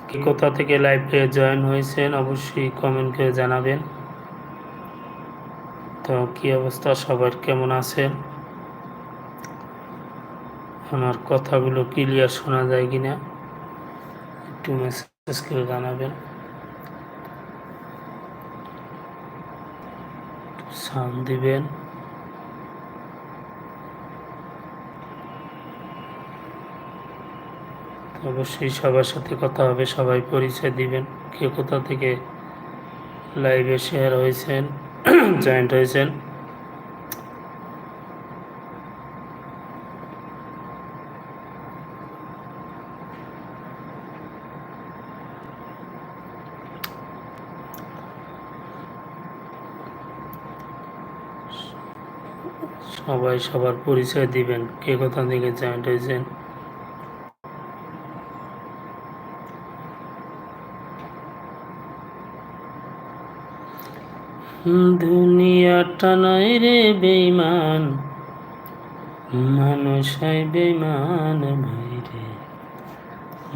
কি কোথা থেকে লাইভে জয়েন হয়েছেন অবশ্যই কমেন্ট করে জানাবেন। তো কি অবস্থা, সবার কেমন আছেন? আমার কথাগুলো ক্লিয়ার শোনা যায় কিনা একটু মেসেজ করে জানাবেন, সাউন্ড দিবেন। অবশ্যই সবার সাথে কথা হবে, সবাই পরিচয় দিবেন, কে কোথা থেকে লাইভে শেয়ার হয়েছেন জয়েন্ট হয়েছেন। সবাই সবার পরিচয় দিবেন, কে কোথা থেকে জয়েন্ট হয়েছেন। দুনিয়াটা নয় রে বেঈমান, মানুষ হয় বেঈমান ভাই রে,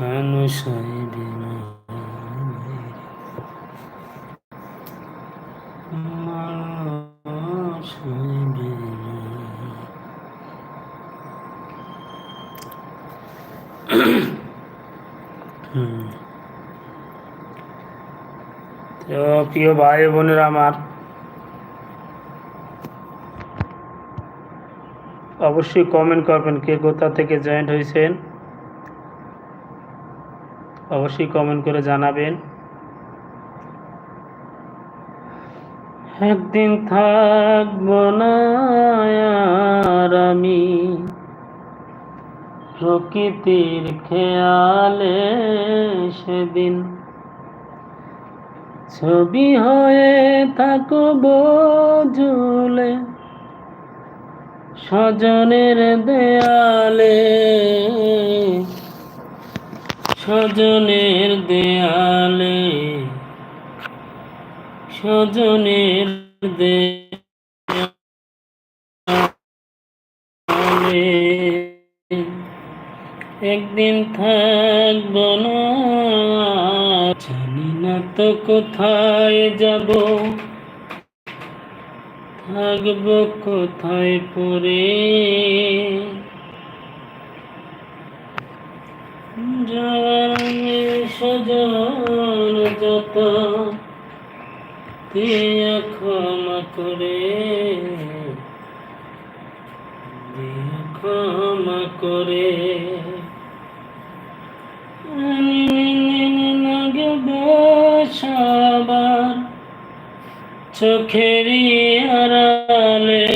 মানুষ হয় বেঈমান, মানুষ হয় বেঈমান। তো প্রিয় ভাই বোনেরা আমার, অবশ্যই কমেন্ট করবেন কে কোথা থেকে জয়েন্ট হয়েছেন, অবশ্যই কমেন্ট করে জানাবেন। একদিন থাকবো না আর আমি প্রকৃতির খেয়ালে, সেদিন ছবি হয়ে থাকবো ঝুলে স্বজনের দেয়ালে, স্বজনের দেয়ালে, স্বজনের দেয়ালে। একদিন থাকবো না, জানি না তো কোথায় যাব, থাকবো কোথায় পড়ে, সজন যত দিয়া ক্ষমা করে, দিয়া ক্ষমা করে। সবার চোখেরই আড়ালে,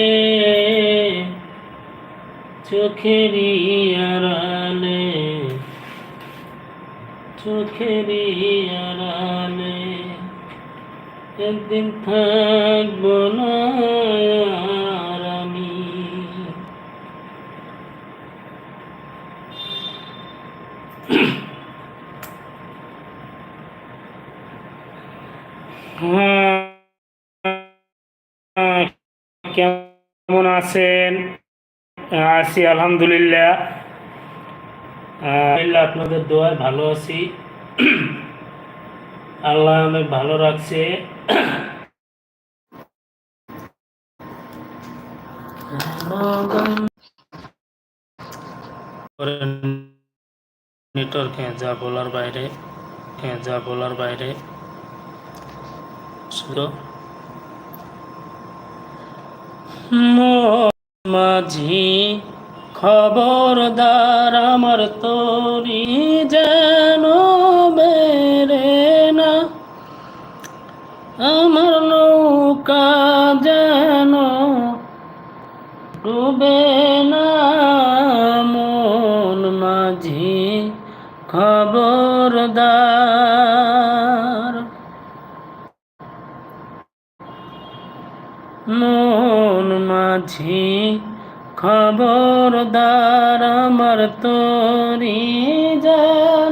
চোখেরই আড়ালে, চোখেরই আড়ালে। একদিন থাকবো না আর আমি। কেমন আছেন? আছি আলহামদুলিল্লাহ, আপনাদের দোয়ায় ভালো আছি। আল্লাহ অনেক ভালো রাখছে। নেটওয়ার্কে যা বলার বাইরে, যা বলার বাইরে। মাঝি খবরদার, আমার তরি যেন বেরে না, আমার নৌকা যেন ডুবে না। মন মাঝি খবরদার, মন মাঝি খবরদার, আমার তরি যেন